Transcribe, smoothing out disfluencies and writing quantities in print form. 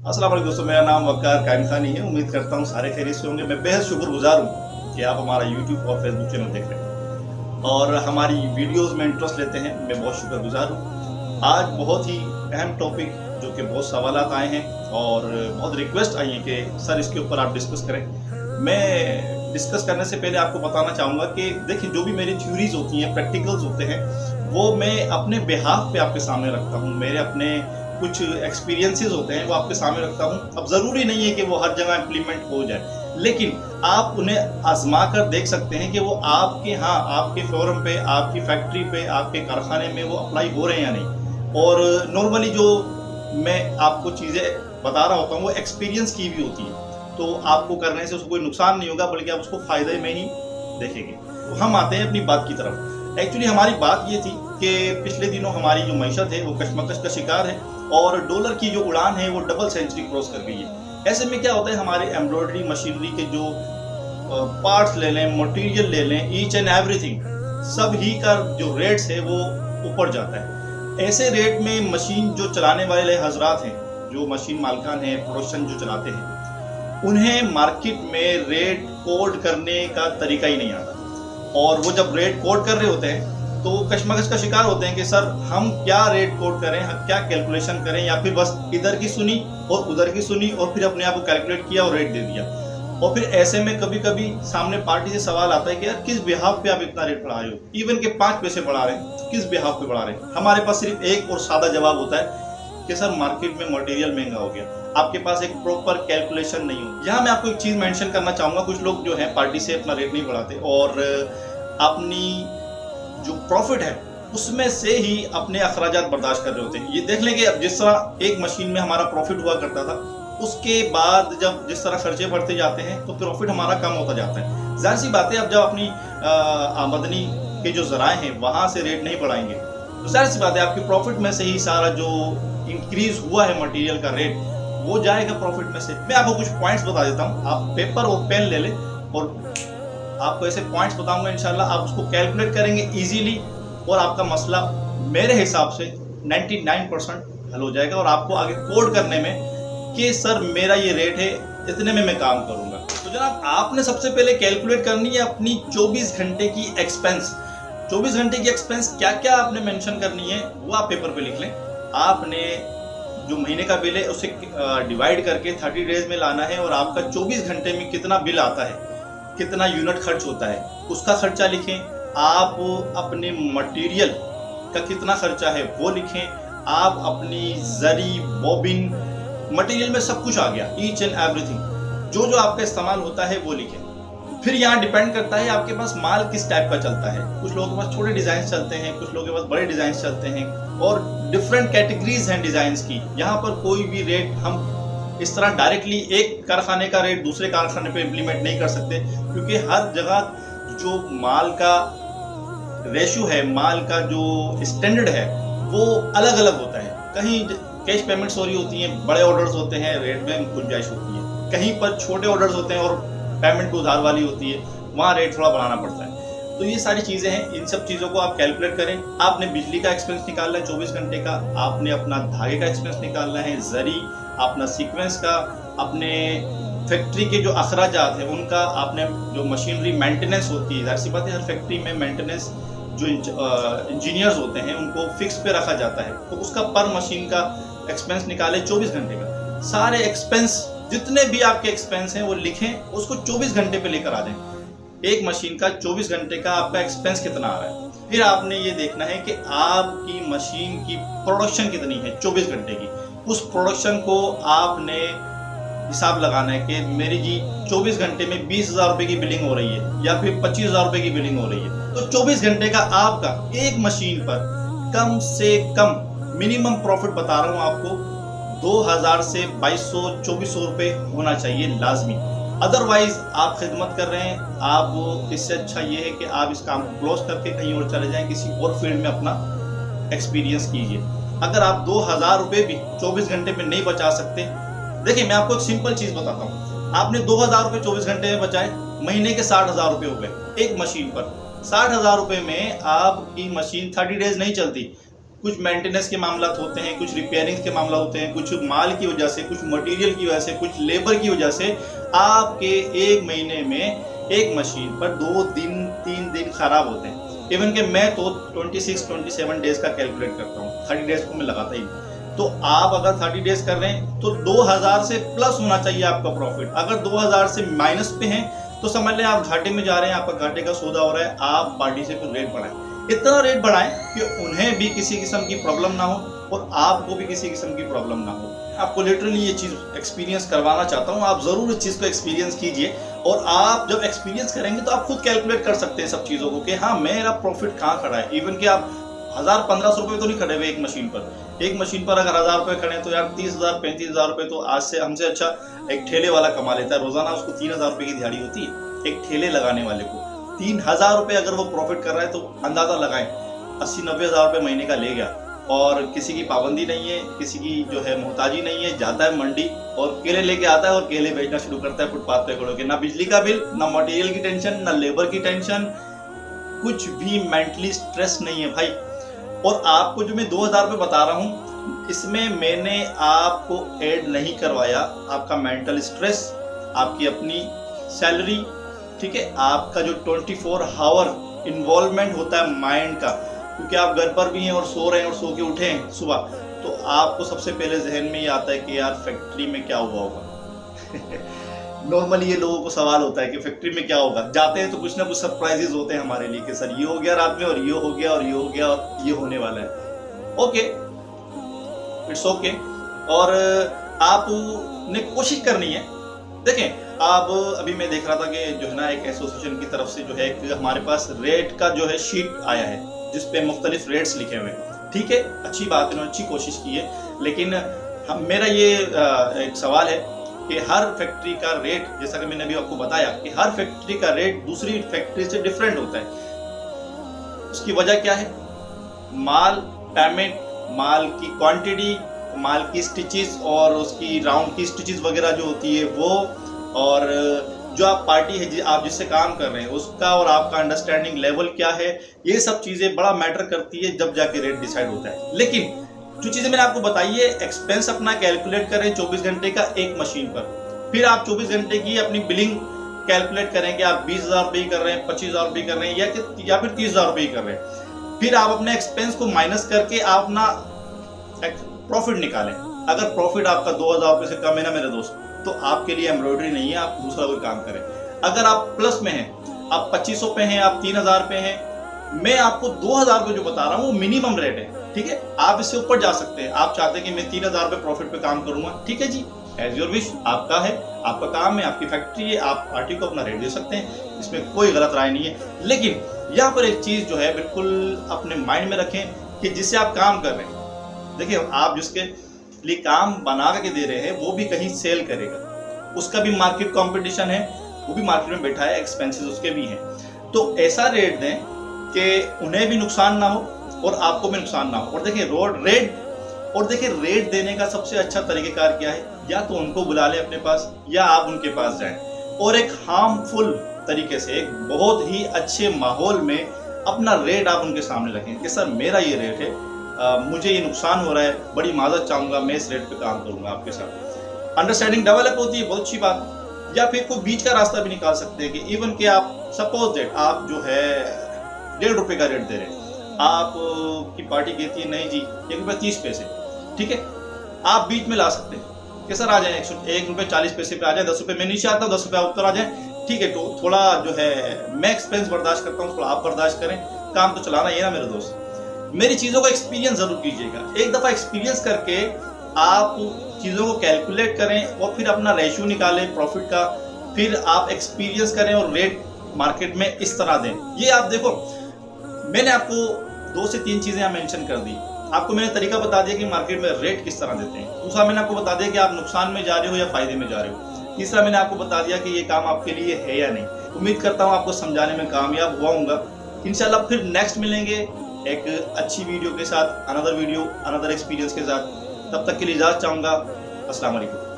अस्सलाम वालेकुम दोस्तों, मेरा नाम वक़ार कायम खानी है। उम्मीद करता हूँ सारे खैरियत से होंगे। मैं बेहद शुक्रगुज़ार हूँ कि आप हमारा यूट्यूब और फेसबुक चैनल देख रहे हैं और हमारी वीडियोज़ में इंटरेस्ट लेते हैं। मैं बहुत शुक्रगुज़ार हूँ। आज बहुत ही अहम टॉपिक जो कि बहुत सवालात आए हैं और बहुत रिक्वेस्ट आई है कि सर इसके ऊपर आप डिस्कस करें। मैं डिस्कस करने से पहले आपको बताना चाहूँगा कि देखिए, जो भी मेरी थ्योरीज़ होती हैं, प्रैक्टिकल्स होते हैं, वो मैं अपने बिहाफ पे आपके सामने रखता हूँ। मेरे अपने कुछ एक्सपीरियंसेस होते हैं वो आपके सामने रखता हूँ। अब ज़रूरी नहीं है कि वो हर जगह इम्प्लीमेंट हो जाए, लेकिन आप उन्हें आजमा कर देख सकते हैं कि वो आपके यहाँ, आपके फोरम पे, आपकी फैक्ट्री पे, आपके कारखाने में वो अप्लाई हो रहे हैं या नहीं। और नॉर्मली जो मैं आपको चीज़ें बता रहा होता हूँ वो एक्सपीरियंस की भी होती है, तो आपको करने से उसको कोई नुकसान नहीं होगा, बल्कि आप उसको फ़ायदे में ही देखेंगे। तो हम आते हैं अपनी बात की तरफ। एक्चुअली हमारी बात ये थी कि पिछले दिनों हमारी जो मईशत है वो कशमकश का शिकार है और डॉलर की जो उड़ान है वो डबल सेंचुरी क्रॉस कर गई है। ऐसे में क्या होता है, हमारे एम्ब्रॉयडरी मशीनरी के जो पार्ट्स ले लें, मटेरियल ले लें, ईच एंड एवरीथिंग, सब ही का जो रेट्स है वो ऊपर जाता है। ऐसे रेट में मशीन जो चलाने वाले हजरात हैं, जो मशीन मालिकान हैं, प्रोडक्शन जो चलाते हैं, उन्हें मार्केट में रेट कोड करने का तरीका ही नहीं आता। और वो जब रेट कोड कर रहे होते हैं तो कशमकश का शिकार होते हैं कि सर हम क्या रेट कोड करें, हम क्या कैलकुलेशन करें, या फिर बस इधर की सुनी और उधर की सुनी और फिर अपने आप को कैलकुलेट किया और रेट दे दिया। और फिर ऐसे में कभी कभी सामने पार्टी से सवाल आता है कि यार किस बिहाफ पे आप इतना रेट बढ़ा रहे हो, इवन के 5 पैसे बढ़ा रहे हैं, किस बिहाफ पे बढ़ा रहे हैं। हमारे पास सिर्फ एक और सादा जवाब होता है कि सर मार्केट में मटेरियल महंगा हो गया, आपके पास एक प्रॉपर कैलकुलेशन नहीं हो। यहाँ मैं आपको एक चीज़ मेंशन करना चाहूँगा, कुछ लोग जो है पार्टी से अपना रेट नहीं बढ़ाते और अपनी जो प्रॉफिट है उसमें से ही अपने अखराजात बर्दाश्त कर रहे होते हैं। ये देख लें कि अब जिस तरह एक मशीन में हमारा प्रॉफिट हुआ करता था, उसके बाद जब जिस तरह खर्चे बढ़ते जाते हैं तो प्रॉफिट हमारा कम होता जाता है। जाहिर सी बात है, अब जब अपनी आमदनी के जो जराए हैं वहाँ से रेट नहीं बढ़ाएंगे तो जाहिर सी बात है आपकी प्रॉफिट में से ही सारा जो इंक्रीज हुआ है मटीरियल का रेट वो जाएगा प्रॉफिट में से। मैं आपको कुछ पॉइंट्स बता देता हूँ, आप पेपर और पेन ले लें और आपको ऐसे पॉइंट्स बताऊंगा, इंशाल्लाह आप उसको कैलकुलेट करेंगे इजीली और आपका मसला मेरे हिसाब से 99% हल हो जाएगा। और आपको आगे कोड करने में कि सर मेरा ये रेट है, इतने में मैं काम करूंगा। तो जनाब, आपने सबसे पहले कैलकुलेट करनी है अपनी 24 घंटे की एक्सपेंस। 24 घंटे की एक्सपेंस क्या क्या आपने मेंशन करनी है वो आप पेपर पे लिख लें। आपने जो महीने का बिल है उसे डिवाइड करके 30 डेज में लाना है और आपका 24 घंटे में कितना बिल आता है, कितना यूनिट खर्च होता है, उसका खर्चा लिखें। आप अपने मटेरियल का कितना खर्चा है वो लिखें। आप अपनी जरी, बॉबिन, मटेरियल में सब कुछ आ गया, ईच एंड एवरीथिंग, जो जो आपका इस्तेमाल होता है वो लिखें। फिर यहाँ डिपेंड करता है आपके पास माल किस टाइप का चलता है। कुछ लोगों के पास छोटे डिजाइन चलते हैं, कुछ लोगों के पास बड़े डिजाइन चलते हैं और डिफरेंट कैटेगरीज हैं डिजाइन की। यहाँ पर कोई भी रेट हम इस तरह डायरेक्टली एक कारखाने का रेट दूसरे कारखाने पे इम्प्लीमेंट नहीं कर सकते, क्योंकि हर जगह जो माल का रेशियो है, माल का जो स्टैंडर्ड है वो अलग अलग होता है। कहीं कैश पेमेंट्स हो रही होती हैं, बड़े ऑर्डर्स होते हैं, रेट में गुंजाइश होती है। कहीं पर छोटे ऑर्डर्स होते हैं और पेमेंट उधार वाली होती है, वहाँ रेट थोड़ा बढ़ाना पड़ता है। तो ये सारी चीज़ें हैं, इन सब चीज़ों को आप कैलकुलेट करें। आपने बिजली का एक्सपेंस निकालना है 24 घंटे का, आपने अपना धागे का एक्सपेंस निकालना है, जरी, अपना सीक्वेंस का, अपने फैक्ट्री के जो अखराजात हैं उनका, आपने जो मशीनरी मेंटेनेंस होती है, जाहिर सी बात है हर फैक्ट्री में मेंटेनेंस जो इंजीनियर्स होते हैं उनको फिक्स पे रखा जाता है, तो उसका पर मशीन का एक्सपेंस निकाले 24 घंटे का। सारे एक्सपेंस जितने भी आपके एक्सपेंस हैं वो लिखें, उसको 24 घंटे पे लेकर आ जाएं। एक मशीन का 24 घंटे का आपका एक्सपेंस कितना आ रहा है। फिर आपने ये देखना है कि आपकी मशीन की प्रोडक्शन कितनी है 24 घंटे की। उस प्रोडक्शन को आपने हिसाब लगाना है कि मेरी जी 24 घंटे में 20,000 रुपये की बिलिंग हो रही है या फिर 25,000 रुपये की बिलिंग हो रही है, तो 24 घंटे का आपका एक मशीन पर कम से कम मिनिमम प्रॉफिट बता रहा हूँ आपको 2,000 से 2,200-2,400 रुपये होना चाहिए लाजमी। अदरवाइज आप खिदमत कर रहे हैं, आप इससे अच्छा ये है कि आप इस काम को क्लोज करके कहीं और चले जाएं, किसी और फील्ड में अपना एक्सपीरियंस कीजिए। अगर आप 2,000 रुपये भी 24 घंटे में नहीं बचा सकते, देखिए मैं आपको एक सिंपल चीज़ बताता हूँ। आपने 2,000 रुपये 24 घंटे में बचाए, महीने के 60,000 रुपये हो गए एक मशीन पर। 60,000 रुपये में आपकी मशीन 30 डेज नहीं चलती, कुछ मेंटेनेंस के मामला होते हैं, कुछ रिपेयरिंग के मामला होते हैं, कुछ माल की वजह से, कुछ मटेरियल की वजह से, कुछ लेबर की वजह से आपके एक महीने में एक मशीन पर 2 दिन 3 दिन खराब होते हैं। इवन कि मैं तो 26-27 डेज का कैलकुलेट करता हूँ, 30 डेज को मैं लगाता ही। तो आप अगर 30 डेज कर रहे हैं तो 2000 से प्लस होना चाहिए आपका प्रॉफिट। अगर 2000 से माइनस पे हैं तो समझ लें आप घाटे में जा रहे हैं, आपका घाटे का सौदा हो रहा है। आप पार्टी से फिर रेट बढ़ाएं, इतना रेट बढ़ाएं कि उन्हें भी किसी किस्म की प्रॉब्लम ना हो और आपको भी किसी किस्म की प्रॉब्लम ना हो। आपको लिटरली ये चीज़ एक्सपीरियंस करवाना चाहता हूँ, आप ज़रूर इस चीज़ को एक्सपीरियंस कीजिए। और आप जब एक्सपीरियंस करेंगे तो आप खुद कैलकुलेट कर सकते हैं सब चीज़ों को कि हाँ मेरा प्रॉफिट कहाँ खड़ा है। इवन कि आप 1000-1500 रुपये तो नहीं खड़े हुए एक मशीन पर। एक मशीन पर अगर 1000 रुपये खड़े हैं तो यार 30,000-35,000 रुपये तो आज से हमसे अच्छा एक ठेले वाला कमा लेता है। रोजाना उसको 3000 रुपये की दिहाड़ी होती है एक ठेले लगाने वाले को। 3000 रुपये अगर वो प्रॉफिट कर रहा है तो अंदाजा लगाएं 80-90 हज़ार रुपये महीने का ले गया। और किसी की पाबंदी नहीं है, किसी की जो है मोहताजी नहीं है, जाता है मंडी और केले लेके आता है और केले बेचना शुरू करता है फुटपाथ पे खड़े होकर। ना बिजली का बिल, ना मटेरियल की टेंशन, ना लेबर की टेंशन, कुछ भी मेंटली स्ट्रेस नहीं है भाई। और आपको जो मैं 2000 रुपये बता रहा हूँ इसमें मैंने आपको ऐड नहीं करवाया आपका मेंटल स्ट्रेस, आपकी अपनी सैलरी, ठीक है, आपका जो 24 आवर इन्वॉल्वमेंट होता है माइंड का। क्योंकि आप घर पर भी हैं और सो रहे हैं और सो के उठे हैं सुबह, तो आपको सबसे पहले जहन में ये आता है कि यार फैक्ट्री में क्या हुआ होगा। नॉर्मली ये लोगों को सवाल होता है कि फैक्ट्री में क्या होगा। जाते हैं तो कुछ ना कुछ सरप्राइजेस होते हैं हमारे लिए कि सर ये हो गया रात में, और ये हो गया और ये हो गया और ये होने वाला है। Okay, it's okay. और आपने कोशिश करनी है। देखें, आप अभी मैं देख रहा था कि जो है ना एक एसोसिएशन की तरफ से जो है हमारे पास रेट का जो है शीट आया है जिसपे मुख्तलिफ रेट्स लिखे हुए हैं। ठीक है, अच्छी बात है, उन्होंने अच्छी कोशिश की है। लेकिन मेरा ये एक सवाल है कि हर फैक्ट्री का रेट, जैसा कि मैंने अभी आपको बताया कि हर फैक्ट्री का रेट दूसरी फैक्ट्री से डिफरेंट होता है। उसकी वजह क्या है? माल पेमेंट, माल की क्वांटिटी, माल की स्टिचेस और उसकी राउंड की स्टिचेस वगैरह जो होती है वो, और जो आप पार्टी है आप जिससे काम कर रहे हैं उसका और आपका अंडरस्टैंडिंग लेवल क्या है, ये सब चीज़ें बड़ा मैटर करती है जब जाके रेट डिसाइड होता है। लेकिन जो चीज़ें मैंने आपको बताई है, एक्सपेंस अपना कैलकुलेट करें 24 घंटे का एक मशीन पर। फिर आप 24 घंटे की अपनी बिलिंग कैलकुलेट करें कि आप 20,000 रुपये कर रहे हैं, 25,000 रुपये कर रहे हैं या फिर 30,000 रुपये कर रहे हैं। फिर आप अपने एक्सपेंस को माइनस करके आप अपना प्रॉफिट निकालें। अगर प्रॉफिट आपका 2,000 रुपये से कम है ना मेरे दोस्त, तो आपके लिए एम्ब्रॉयडरी नहीं है, आप दूसरा कोई काम करें। अगर आप प्लस में हैं, आप 2500 पे हैं, आप 3000 पे हैं, मैं आपको 2000 रुपये जो बता रहा हूँ वो मिनिमम रेट है। ठीक है, आप इससे ऊपर जा सकते हैं। आप चाहते हैं कि मैं 3000 रुपये प्रॉफिट पे काम करूंगा, ठीक है जी, एज योर विश, आपका है, आपका काम है, आपकी फैक्ट्री है, आप पार्टी को अपना रेट दे सकते हैं, इसमें कोई गलत राय नहीं है। लेकिन यहाँ पर एक चीज जो है बिल्कुल अपने माइंड में रखें कि जिससे आप काम कर रहे हैं, देखिए आप जिसके लिए काम बना के दे रहे हैं वो भी कहीं सेल करेगा, उसका भी मार्केट कंपटीशन है, वो भी मार्केट में बैठा है, एक्सपेंसेस उसके भी हैं। तो ऐसा रेट दें कि उन्हें भी नुकसान ना हो और आपको भी नुकसान ना हो। और देखिए रेट देने का सबसे अच्छा तरीकेकार क्या है, या तो उनको बुला लें अपने पास या आप उनके पास जाएं और एक हार्मफुल तरीके से, एक बहुत ही अच्छे माहौल में अपना रेट आप उनके सामने रखें कि सर मेरा ये रेट है, मुझे ये नुकसान हो रहा है, बड़ी माजरत चाहूँगा, मैं इस रेट पे काम करूँगा आपके साथ। अंडरस्टैंडिंग डेवलप होती है, बहुत अच्छी बात। या फिर कोई बीच का रास्ता भी निकाल सकते हैं कि इवन कि आप सपोज दैट आप जो है 1.5 रुपये का रेट दे रहे हैं, आप की पार्टी कहती है नहीं जी 1.30 रुपये, ठीक है, आप बीच में ला सकते हैं कि सर आ जाए 1 रुपये 40 पैसे पे आ जाए, 10 रुपये मैं नीचे आता हूँ, 10 रुपये ऊपर आ जाए, ठीक है। तो थोड़ा जो है मैं एक्सपेंस बर्दाश्त करता हूँ, थोड़ा आप बर्दाश्त करें, काम तो चलाना ये ना मेरे दोस्त। मेरी चीज़ों का एक्सपीरियंस जरूर कीजिएगा, एक दफ़ा एक्सपीरियंस करके आप चीज़ों को कैलकुलेट करें और फिर अपना रेशियो निकालें प्रॉफिट का, फिर आप एक्सपीरियंस करें और रेट मार्केट में इस तरह दें। ये आप देखो, मैंने आपको 2 से 3 चीज़ें यहाँ मेंशन कर दी, आपको मैंने तरीका बता दिया कि मार्केट में रेट किस तरह देते हैं। दूसरा मैंने आपको बता दिया कि आप नुकसान में जा रहे हो या फायदे में जा रहे हो। तीसरा मैंने आपको बता दिया कि ये काम आपके लिए है या नहीं। उम्मीद करता हूँ आपको समझाने में कामयाब हुआ हूँगा। इंशाल्लाह फिर नेक्स्ट मिलेंगे एक अच्छी वीडियो के साथ, अनदर वीडियो अनदर एक्सपीरियंस के साथ। तब तक के लिए इजाज़त चाहूँगा। अस्सलाम वालेकुम।